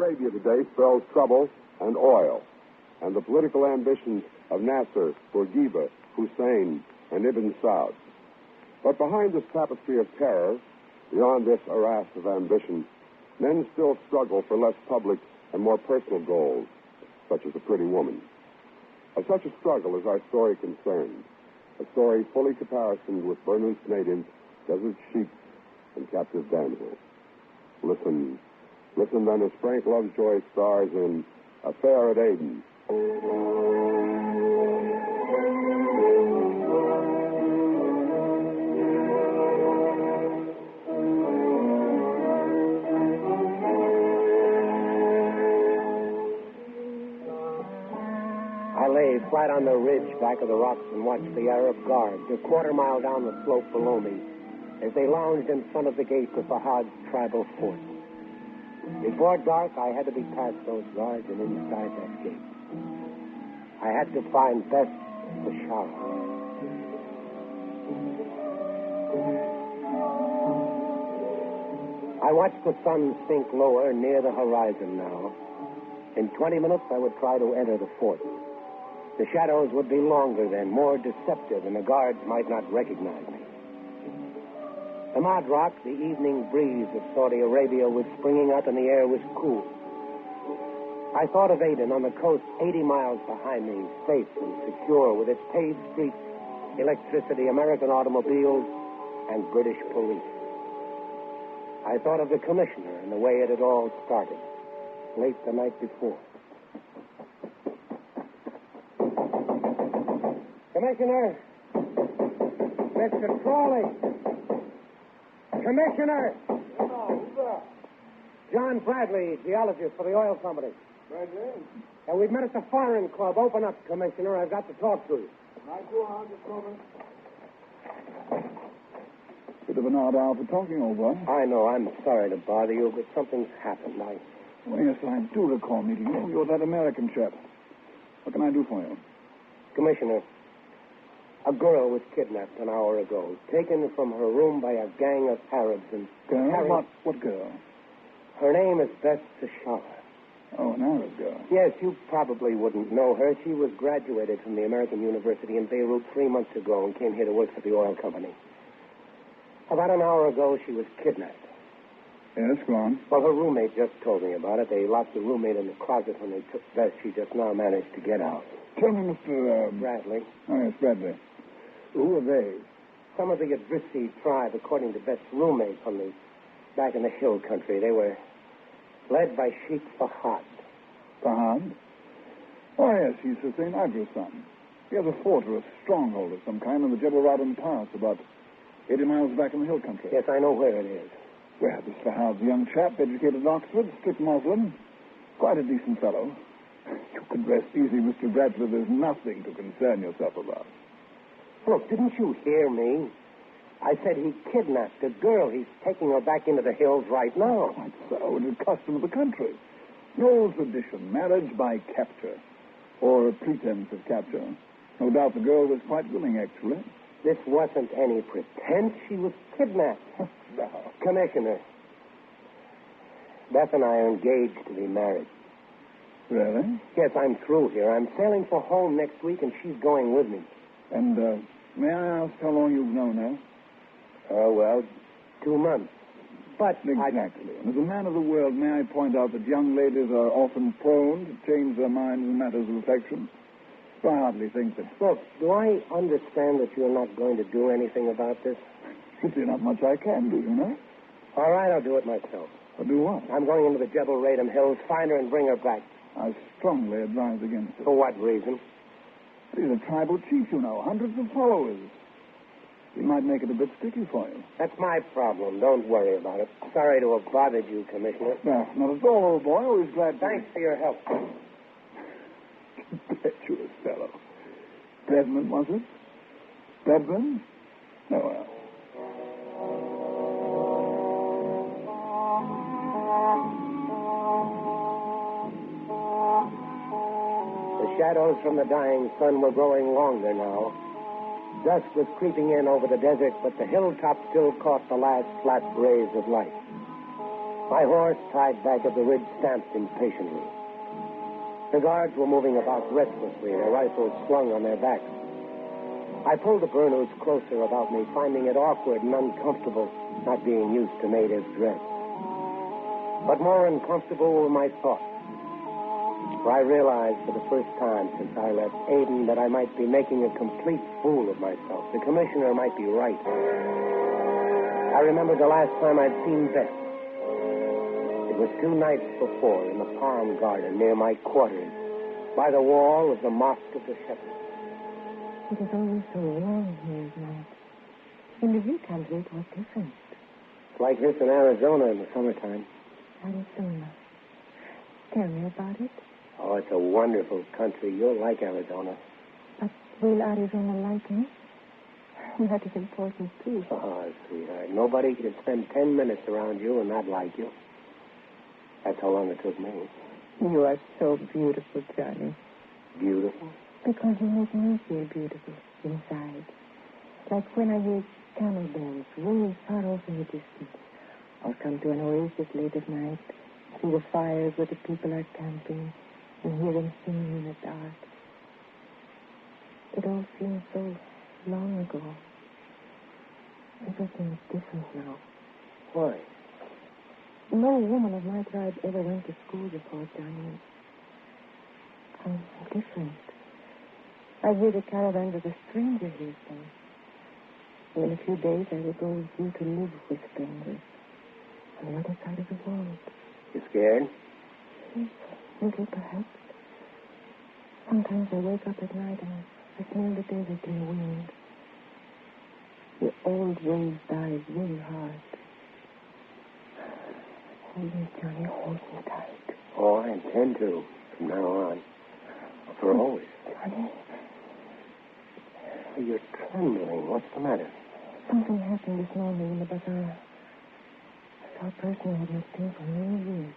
Arabia today spells trouble and oil, and the political ambitions of Nasser, Bourguiba, Hussein, and Ibn Saud. But behind this tapestry of terror, beyond this arras of ambition, men still struggle for less public and more personal goals, such as a pretty woman. Of such a struggle is our story concerned, a story fully caparisoned with Burnous natives, desert sheep, and captive damsels. Listen then as Frank Lovejoy stars in Affair at Aden. I lay flat on the ridge back of the rocks and watched the Arab guards a quarter-mile down the slope below me as they lounged in front of the gate of Fahad's tribal fort. Before dark, I had to be past those guards and inside that gate. I had to find Beth Bashara. I watched the sun sink lower near the horizon now. In 20 minutes, I would try to enter the fort. The shadows would be longer then, more deceptive, and the guards might not recognize me. The Madrak, the evening breeze of Saudi Arabia, was springing up and the air was cool. I thought of Aden on the coast 80 miles behind me, safe and secure, with its paved streets, electricity, American automobiles, and British police. I thought of the commissioner and the way it had all started, late the night before. Commissioner! Mr. Crawley! Commissioner! Who's that? John Bradley, geologist for the oil company. Bradley? We've met at the Foreign Club. Open up, Commissioner. I've got to talk to you. Right, go on, just a moment. Bit of an odd hour for talking, old boy. I know. I'm sorry to bother you, but something's happened. Well, yes, I do recall meeting you. You're that American chap. What can I do for you? Commissioner, a girl was kidnapped an hour ago, taken from her room by a gang of Arabs and Girl? carried... What girl? Her name is Beth Bashara. Oh, an Arab girl. Yes, you probably wouldn't know her. She was graduated from the American University in Beirut 3 months ago and came here to work for the oil company. About an hour ago, she was kidnapped. Yes, go on. Well, her roommate just told me about it. They locked the roommate in the closet when they took Beth. She just now managed to get out. Tell me, Mr. Bradley. Oh, yes, Bradley. Who are they? Some of the Idrisi tribe, according to Beth's roommate from back in the hill country. They were led by Sheikh Fahad. Fahad? Oh, yes, he's Hussein Agra's son. He has a fort or a stronghold of some kind in the Jebel Radin Pass, about 80 miles back in the hill country. Yes, I know where it is. Well, this Fahad's a young chap, educated at Oxford, strict Muslim. Quite a decent fellow. You can rest easy, Mr. Bradley. There's nothing to concern yourself about. Look, didn't you hear me? I said he kidnapped a girl. He's taking her back into the hills right now. Quite so. It is custom of the country. An old tradition, marriage by capture, or a pretense of capture. No doubt the girl was quite willing, actually. This wasn't any pretense. She was kidnapped. No. Commissioner, Beth and I are engaged to be married. Really? Yes, I'm through here. I'm sailing for home next week, and she's going with me. And, may I ask how long you've known her? Oh, well, 2 months. But exactly. And as a man of the world, may I point out that young ladies are often prone to change their minds in matters of affection? So I hardly think that... Look, do I understand that you're not going to do anything about this? There's not much I can do, you know. All right, I'll do it myself. Or do what? I'm going into the Jebel Radin Hills, find her and bring her back. I strongly advise against it. For what reason? He's a tribal chief, you know, hundreds of followers. He might make it a bit sticky for you. That's my problem. Don't worry about it. Sorry to have bothered you, Commissioner. No, not at all, old boy. Always glad to... Thanks for your help. Impetuous fellow. Desmond, was it? Desmond? Oh, well. The shadows from the dying sun were growing longer now. Dusk was creeping in over the desert, but the hilltop still caught the last flat rays of light. My horse, tied back at the ridge, stamped impatiently. The guards were moving about restlessly, their rifles slung on their backs. I pulled the Bernose closer about me, finding it awkward and uncomfortable, not being used to native dress. But more uncomfortable were my thoughts. For I realized for the first time since I left Aden that I might be making a complete fool of myself. The commissioner might be right. I remembered the last time I'd seen Beth. It was 2 nights before in the palm garden near my quarters, by the wall of the Mosque of the Shepherds. It is always so warm here at night. In the hill country, it was different. It's like this in Arizona in the summertime. Arizona. Tell me about it. Oh, it's a wonderful country. You'll like Arizona. But will Arizona like me? That is important, too. Oh, sweetheart. Nobody can spend 10 minutes around you and not like you. That's how long it took me. You are so beautiful, Johnny. Beautiful? Because you make me feel beautiful inside. Like when I hear camel bells way far off in the distance. Or come to an oasis late at night, see the fires where the people are camping, and hear them singing in the dark. It all seems so long ago. Everything is different now. Why? No woman of my tribe ever went to school before, Johnny. I'm different. I hear the caravans of a stranger here, so in a few days I will go with you to live with strangers on the other side of the world. You scared? Yes, a little perhaps. Sometimes I wake up at night and I smell the desert in the wind. The old ways died very hard. Hold me, Johnny, hold me tight. Oh, I intend to, from now on. For always. Johnny. You're trembling. What's the matter? Something happened this morning in the bazaar. I saw a person who had not seen for many years.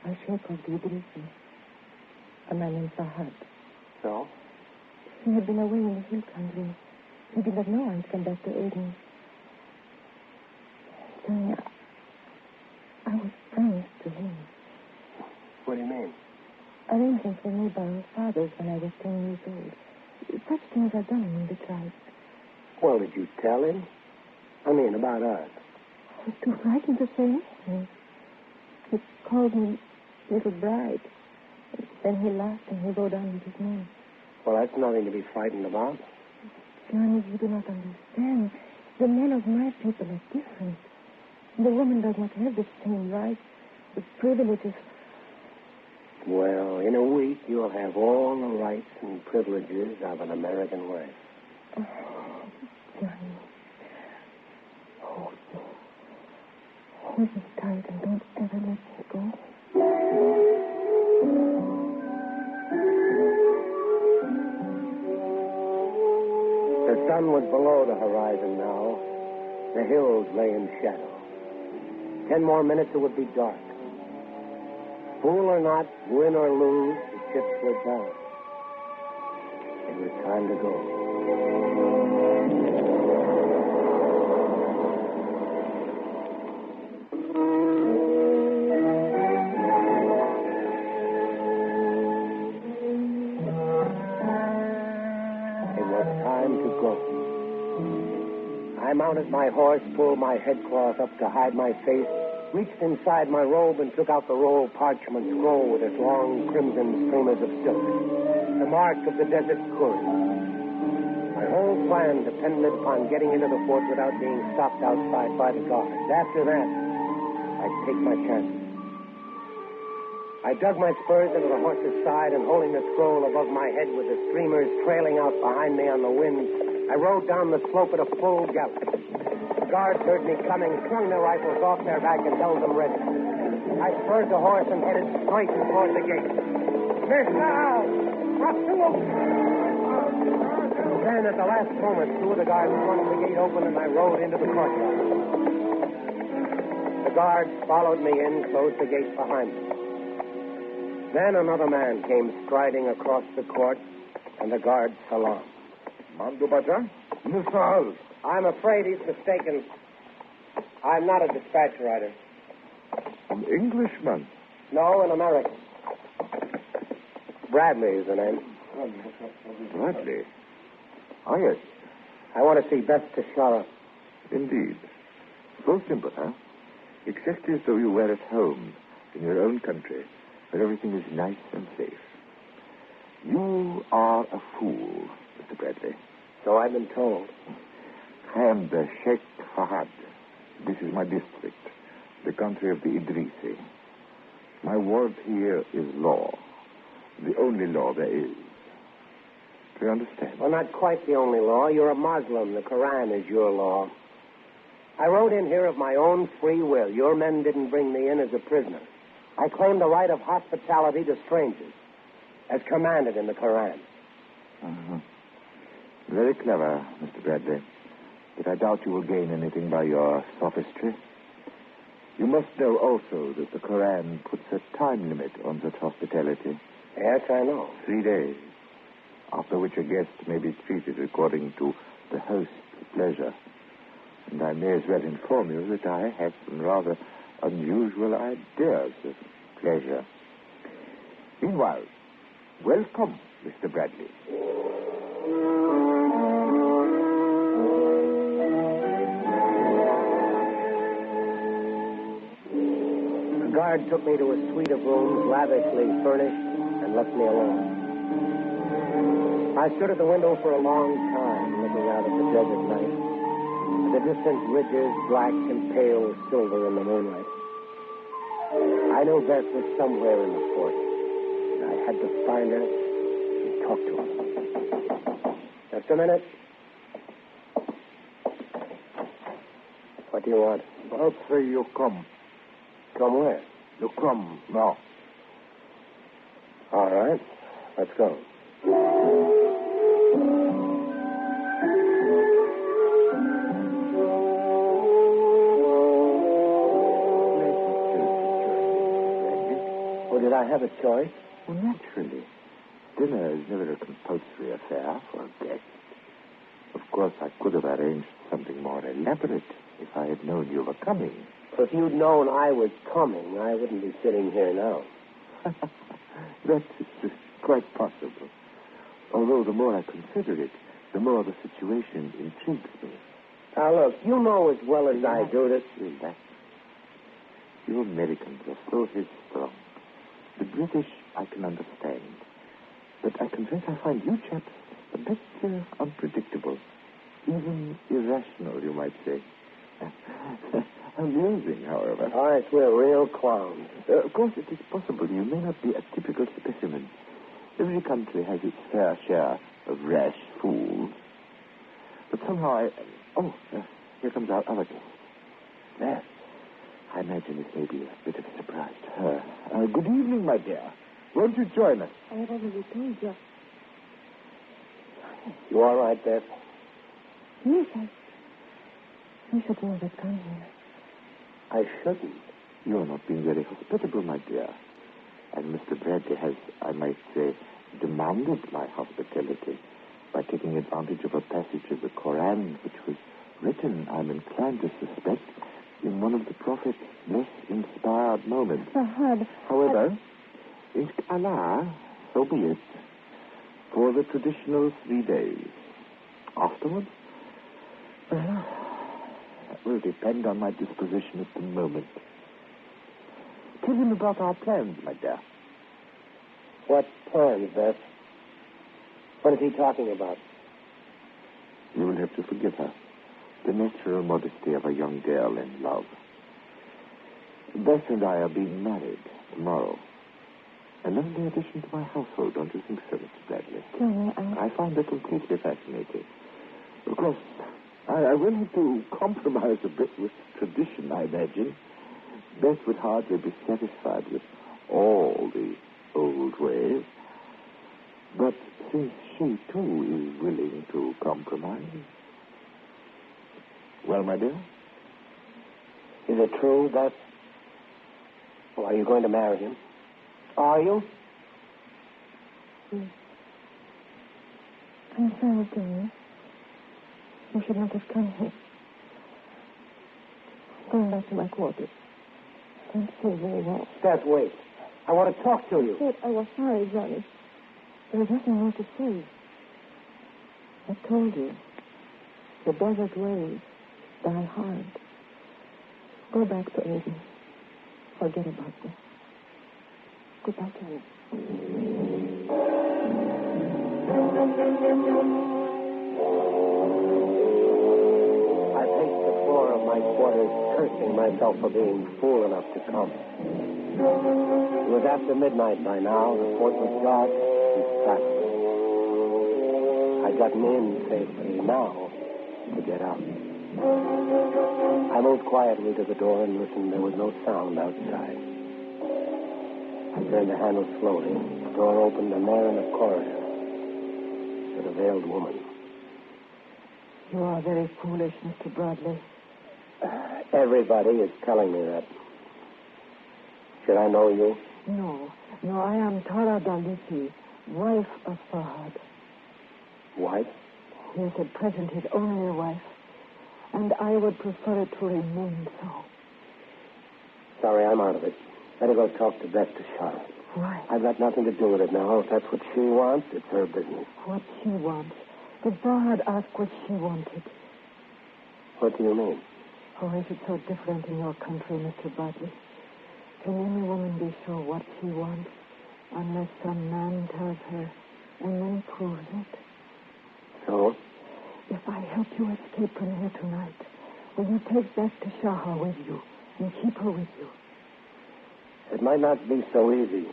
A sheikh of the Idrisi. A man named Fahad. So? He had been away in the hill country. He did not know I'd come back to Aden. Johnny, I was promised to him. What do you mean? Arrangements were made by our fathers when I was 10 years old. Such things are done in the tribe. Well, did you tell him? I mean, about us. I was too frightened to say anything. He called me little bride. Then he laughed and he rode on with his men. Well, that's nothing to be frightened about. Johnny, you do not understand. The men of my people are different. The woman does not have the same rights, the privileges. Well, in a week, you'll have all the rights and privileges of an American wife. Oh, Johnny. Hold me. Hold me tight and don't ever let me go. The sun was below the horizon now. The hills lay in shadow. 10 more minutes, it would be dark. Fool or not, win or lose, the chips were down. It was time to go. It was time to go. I mounted my horse, pulled my headcloth up to hide my face, reached inside my robe and took out the roll of parchment scroll with its long crimson streamers of silk, the mark of the desert courier. My whole plan depended upon getting into the fort without being stopped outside by the guards. After that, I'd take my chances. I dug my spurs into the horse's side and holding the scroll above my head with the streamers trailing out behind me on the wind, I rode down the slope at a full gallop. The guards heard me coming, slung their rifles off their back, and held them ready. I spurred the horse and headed straight toward the gate. Now! Then, at the last moment, 2 of the guards swung the gate open, and I rode into the courtyard. The guards followed me in, closed the gate behind them. Then another man came striding across the court, and the guards salaamed. Mandu Baja? Mr. I'm afraid he's mistaken. I'm not a dispatch rider. An Englishman. No, an American. Bradley is the name. Bradley? Oh, yes. I want to see Beth Tashara. Indeed. So simple, huh? Exactly as though you were at home in your own country, where everything is nice and safe. You are a fool, Mr. Bradley. So I've been told. I am the Sheikh Fahad. This is my district, the country of the Idrisi. My word here is law. The only law there is. Do you understand? Well, not quite the only law. You're a Muslim. The Quran is your law. I rode in here of my own free will. Your men didn't bring me in as a prisoner. I claim the right of hospitality to strangers, as commanded in the Quran. Uh-huh. Very clever, Mr. Bradley. But I doubt you will gain anything by your sophistry. You must know also that the Quran puts a time limit on such hospitality. Yes, I know. 3 days, after which a guest may be treated according to the host's pleasure. And I may as well inform you that I have some rather unusual ideas of pleasure. Meanwhile, welcome, Mr. Bradley. The guard took me to a suite of rooms lavishly furnished and left me alone. I stood at the window for a long time, looking out at the desert night. The distant ridges, black and pale silver in the moonlight. I knew Beth was somewhere in the fort. And I had to find her and talk to her. Just a minute. What do you want? I'll say you come. Come where? You come now. All right. Let's go. Did I have a choice? Well, naturally. Dinner is never a compulsory affair for a guest. Of course, I could have arranged something more elaborate if I had known you were coming. If you'd known I was coming, I wouldn't be sitting here now. That is quite possible. Although the more I consider it, the more the situation intrigues me. Now, look, you know as well as I do that... Relax. You Americans are so headstrong. The British I can understand. But I confess I find you chaps a bit unpredictable. Even irrational, you might say. Amusing, however. All right, we're real clowns. Of course, it is possible you may not be a typical specimen. Every country has its fair share of rash fools. But somehow here comes our other guest. There. I imagine this may be a bit of a surprise to her. Good evening, my dear. Won't you join us? I have already told you. You all right, Beth? Yes, I should never come here. I shouldn't. You're not being very hospitable, my dear. And Mr. Bradley has, I might say, demanded my hospitality by taking advantage of a passage of the Koran which was written, I'm inclined to suspect, in one of the Prophet's less inspired moments. However, in Allah, so be it, for the traditional 3 days. Afterwards, well, that will depend on my disposition at the moment. Tell him about our plans, my dear. What plans, Beth? What is he talking about? You will have to forgive her. The natural modesty of a young girl in love. Beth and I are being married tomorrow. A lovely addition to my household, don't you think so, Mr. Bradley? I find her completely fascinating. Of course, I will have to compromise a bit with tradition, I imagine. Beth would hardly be satisfied with all the old ways. But since she, too, is willing to compromise... Well, my dear? Is it true that... Well, are you going to marry him? Are you? Yes. I'm sorry, dear. You should not have come here. Going back to my quarters. can't say very well. Beth, wait. I want to talk to you. Kid, I was sorry, Johnny. There was nothing more to say. I told you. The desert ways die hard. Go back to Aden. Forget about me. Goodbye, Johnny. I paced the floor of my quarters, cursing myself for being fool enough to come. It was after midnight by now. The fort was dark and silent. I'd gotten in safely. Now to get out. I moved quietly to the door and listened. There was no sound outside. I turned the handle slowly. The door opened, and there in the corridor stood a veiled woman. You are very foolish, Mr. Bradley. Everybody is telling me that. Should I know you? No, I am Tara Daliti, wife of Fahad. Wife? He is at present his only wife, and I would prefer it to remain so. Sorry, I'm out of it. Better go talk to Beth to Charlotte. Why? I've got nothing to do with it now. If that's what she wants, it's her business. What she wants. Did Fahad ask what she wanted? What do you mean? Or is it so different in your country, Mr. Bradley? Can any woman be sure what she wants unless some man tells her and then proves it? So? If I help you escape from here tonight, will you take Beth to Shaha with you and keep her with you? It might not be so easy.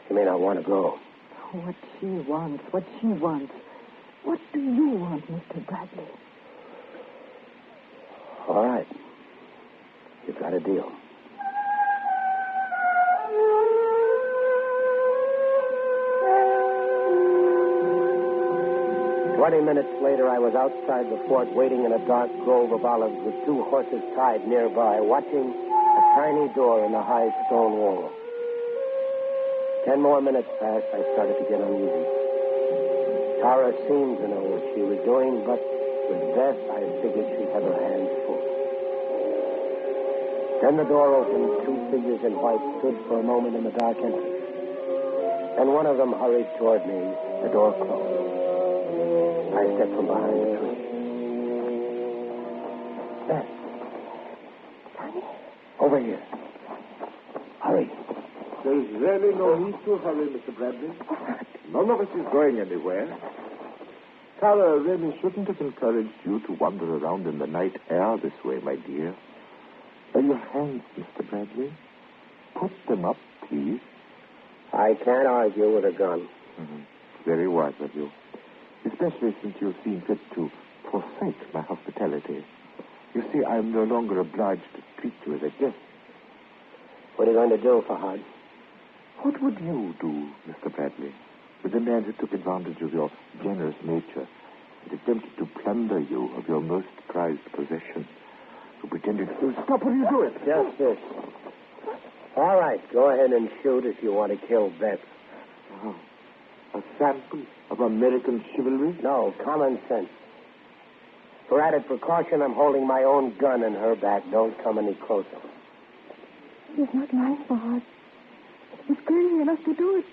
She may not want to go. What she wants. What do you want, Mr. Bradley? All right. You've got a deal. "20 minutes later, I was outside the fort, waiting in a dark grove of olives with 2 horses tied nearby, watching a tiny door in the high stone wall. 10 more minutes passed. I started to get uneasy. Tara seemed to know what she was doing, but with Beth, I figured she'd have her hands full. Then the door opened. 2 figures in white stood for a moment in the dark entrance. Then one of them hurried toward me. The door closed. I stepped from behind the tree. Beth. Johnny? Over here. Hurry. There's really no need to hurry, Mr. Bradley. None of us is going anywhere. Tara really shouldn't have encouraged you to wander around in the night air this way, my dear. Your hands, Mr. Bradley. Put them up, please. I can't argue with a gun. Mm-hmm. Very wise of you. Especially since you seem fit to forsake my hospitality. You see, I am no longer obliged to treat you as a guest. What are you going to do, Fahad? What would you do, Mr. Bradley, with a man who took advantage of your generous nature and attempted to plunder you of your most prized possession, who pretended to... Stop, what are you doing? Just this. All right, go ahead and shoot if you want to kill Beth. Oh, a sample of American chivalry? No, common sense. For added precaution, I'm holding my own gun in her back. Don't come any closer. He's not lying, Fahad. He's crazy enough to do it.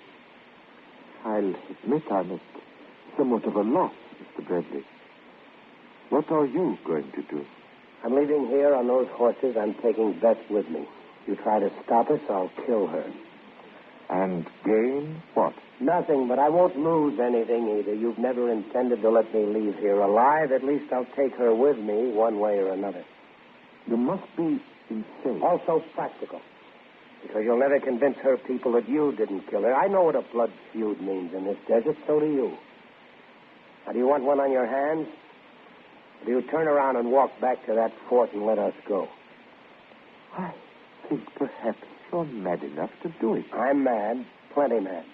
I'll admit I'm at somewhat of a loss, Mr. Bradley. What are you going to do? I'm leaving here on those horses. I'm taking Beth with me. You try to stop us, I'll kill her. And gain what? Nothing, but I won't lose anything either. You've never intended to let me leave here alive. At least I'll take her with me one way or another. You must be insane. Also practical. Because you'll never convince her people that you didn't kill her. I know what a blood feud means in this desert. So do you. Now, do you want one on your hands? Or do you turn around and walk back to that fort and let us go? I think perhaps you're mad enough to do it. I'm mad. Plenty mad.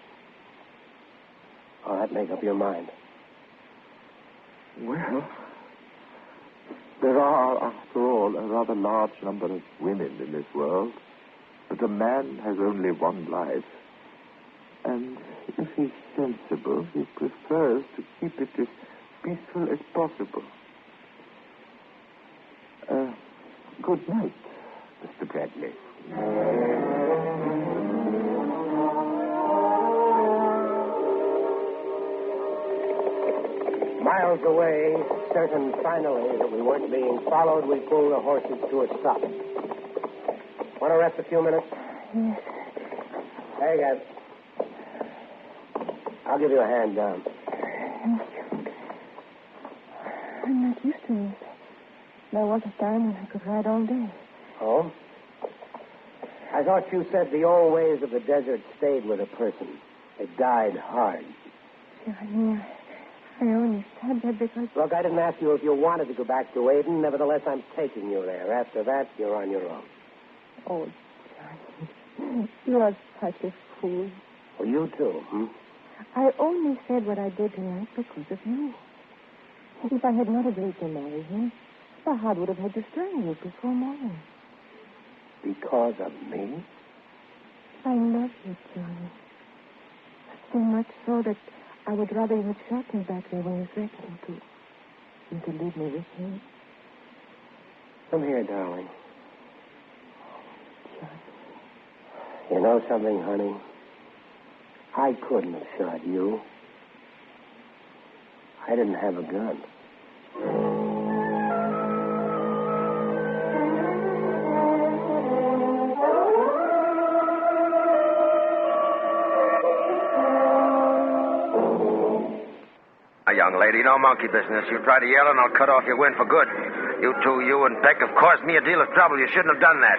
All right, make up your mind. Well, there are, after all, a rather large number of women in this world. But a man has only one life. And if he's sensible, he prefers to keep it as peaceful as possible. Good night, Mr. Bradley. Miles away, certain finally that we weren't being followed, we pulled the horses to a stop. Want to rest a few minutes? Yes. There you go. I'll give you a hand down. I'm not used to it. There was a time when I could ride all day. Oh? I thought you said the old ways of the desert stayed with a person. They died hard. Johnny, I only said that because... Look, I didn't ask you if you wanted to go back to Aden. Nevertheless, I'm taking you there. After that, you're on your own. Oh, Johnny, you are such a fool. Well, you too, I only said what I did tonight because of you. If I had not agreed to marry him, the heart would have had to strangle before morning. Because of me? I love you, Johnny. So much so that I would rather you had shot me back there when you threatened to than to leave me with him. Come here, darling. Johnny. You know something, honey? I couldn't have shot you. I didn't have a gun. Young lady, no monkey business. You try to yell and I'll cut off your wind for good. You two, you and Peck, have caused me a deal of trouble. You shouldn't have done that.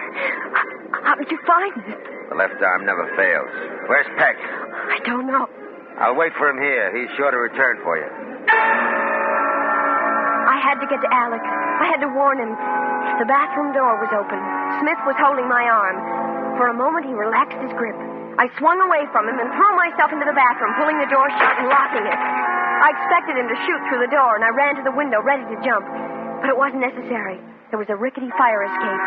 How did you find it? The left arm never fails. Where's Peck? I don't know. I'll wait for him here. He's sure to return for you. I had to get to Alex. I had to warn him. The bathroom door was open. Smith was holding my arm. For a moment, he relaxed his grip. I swung away from him and threw myself into the bathroom, pulling the door shut and locking it. I expected him to shoot through the door, and I ran to the window, ready to jump. But it wasn't necessary. There was a rickety fire escape.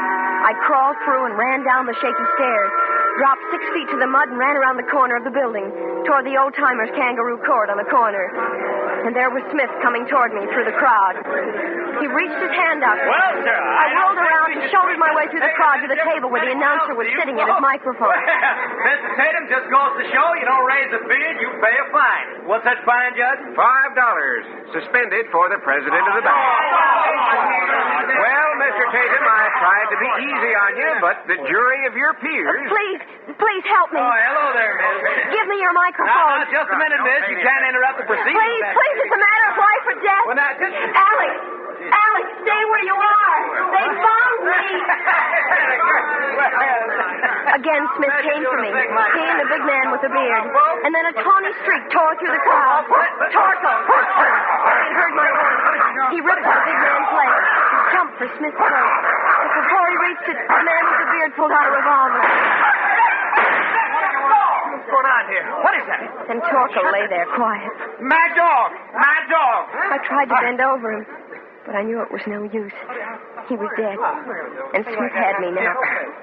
I crawled through and ran down the shaky stairs, dropped 6 feet to the mud, and ran around the corner of the building, toward the old-timers' kangaroo court on the corner. And there was Smith coming toward me through the crowd. He reached his hand up. Well, sir, I whirled around and shouldered my way through the crowd to the table where the announcer was sitting at his microphone. Mr. Tatum, just goes to show you don't raise a bid, you pay a fine. What's that fine, Judge? $5. Suspended for the president of the bank. Well, Mr. Tatum, I tried to be easy on you, but the jury of your peers... Please help me. Oh, hello there, miss. Give me your microphone. Now, just a minute, miss. You can't interrupt the proceedings. Please, it's a matter of life or death. Well, now, just... Alex, stay where you are. They found me. Again, Smith came for me. He and the big man with the beard. And then a tawny streak tore through the crowd. Torkel. He heard my voice. He ripped the big man's leg. He jumped for Smith's throat. But before he reached it, the man with the beard pulled out a revolver. What's going on here? What is that? And Torkel lay there quiet. Mad dog! Mad dog! I tried to bend over him, but I knew it was no use. He was dead. And Smith had me now,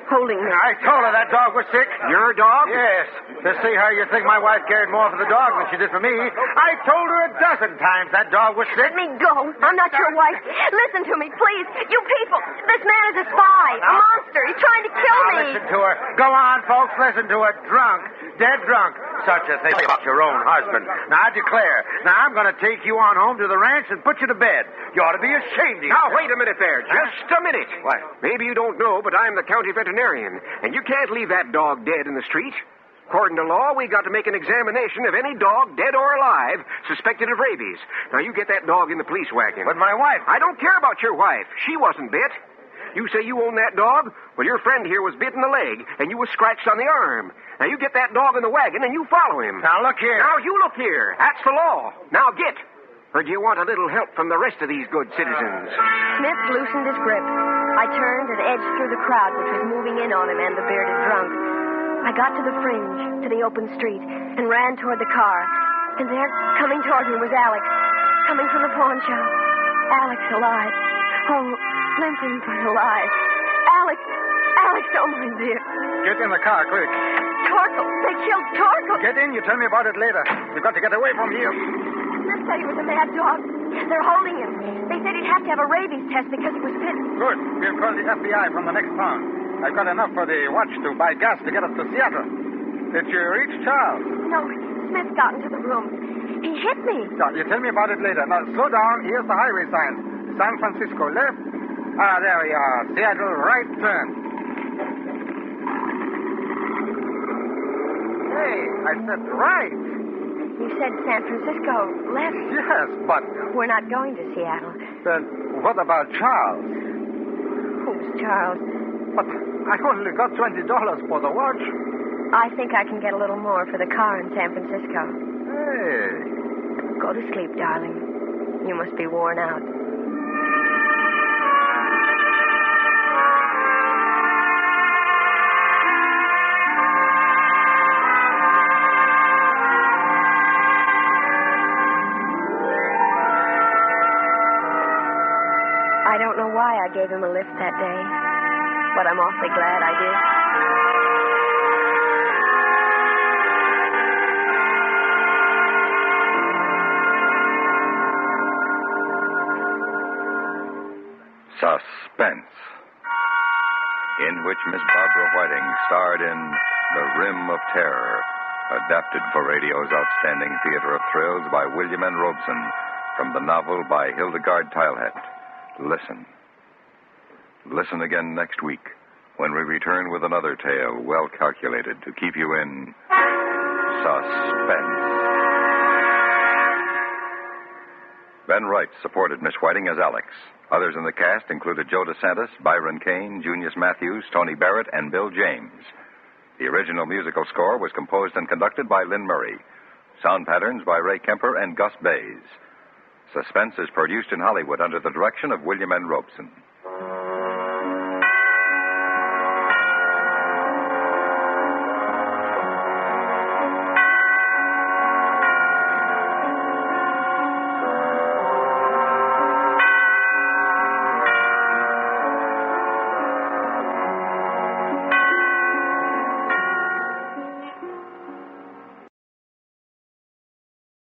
holding me. I told her that dog was sick. Your dog? Yes. To see how you think my wife cared more for the dog than she did for me, I told her a dozen times that dog was sick. Let me go. I'm not your wife. Listen to me, please. You people. This man is a spy. A monster. He's trying to kill me. Listen to her. Go on, folks. Listen to her. Drunk. Dead drunk. Such a thing about your own husband. Now, I declare. Now, I'm going to take you on home to the ranch and put you to bed. You ought to be ashamed of yourself. Now, wait a minute there. Just a minute. What? Maybe you don't know, but I'm the county veterinarian, and you can't leave that dog dead in the street. According to law, we got to make an examination of any dog, dead or alive, suspected of rabies. Now, you get that dog in the police wagon. But my wife... I don't care about your wife. She wasn't bit. You say you own that dog? Well, your friend here was bit in the leg, and you was scratched on the arm. Now, you get that dog in the wagon, and you follow him. Now, look here. Now, you look here. That's the law. Now, get. Or do you want a little help from the rest of these good citizens? Smith loosened his grip. I turned and edged through the crowd, which was moving in on him and the bearded drunk. I got to the fringe, to the open street, and ran toward the car. And there, coming toward me, was Alex, coming from the pawn shop. Alex alive. Oh, limping but alive. Alex, oh my dear. Get in the car, quick. Torkel, they killed Torkel. Get in. You tell me about it later. You've got to get away from here. Smith said he was a mad dog. They're holding him. They said he'd have to have a rabies test because he was bitten. Good. We'll call the FBI from the next town. I've got enough for the watch to buy gas to get us to Seattle. Did you reach Charles? No, Smith got into the room. He hit me. No, you tell me about it later. Now, slow down. Here's the highway sign. San Francisco left. Ah, there we are. Seattle right turn. Hey, I said right. You said San Francisco left. Yes, but... We're not going to Seattle. Then what about Charles? Who's Charles? But I only got $20 for the watch. I think I can get a little more for the car in San Francisco. Hey. Go to sleep, darling. You must be worn out. I don't know why I gave him a lift that day, but I'm awfully glad I did. Suspense, in which Miss Barbara Whiting starred in The Rim of Terror, adapted for radio's outstanding theater of thrills by William N. Robeson, from the novel by Hildegard Teilhett. Listen. Listen again next week when we return with another tale well calculated to keep you in suspense. Ben Wright supported Miss Whiting as Alex. Others in the cast included Joe DeSantis, Byron Kane, Junius Matthews, Tony Barrett, and Bill James. The original musical score was composed and conducted by Lynn Murray. Sound patterns by Ray Kemper and Gus Bays. Suspense is produced in Hollywood under the direction of William N. Robeson.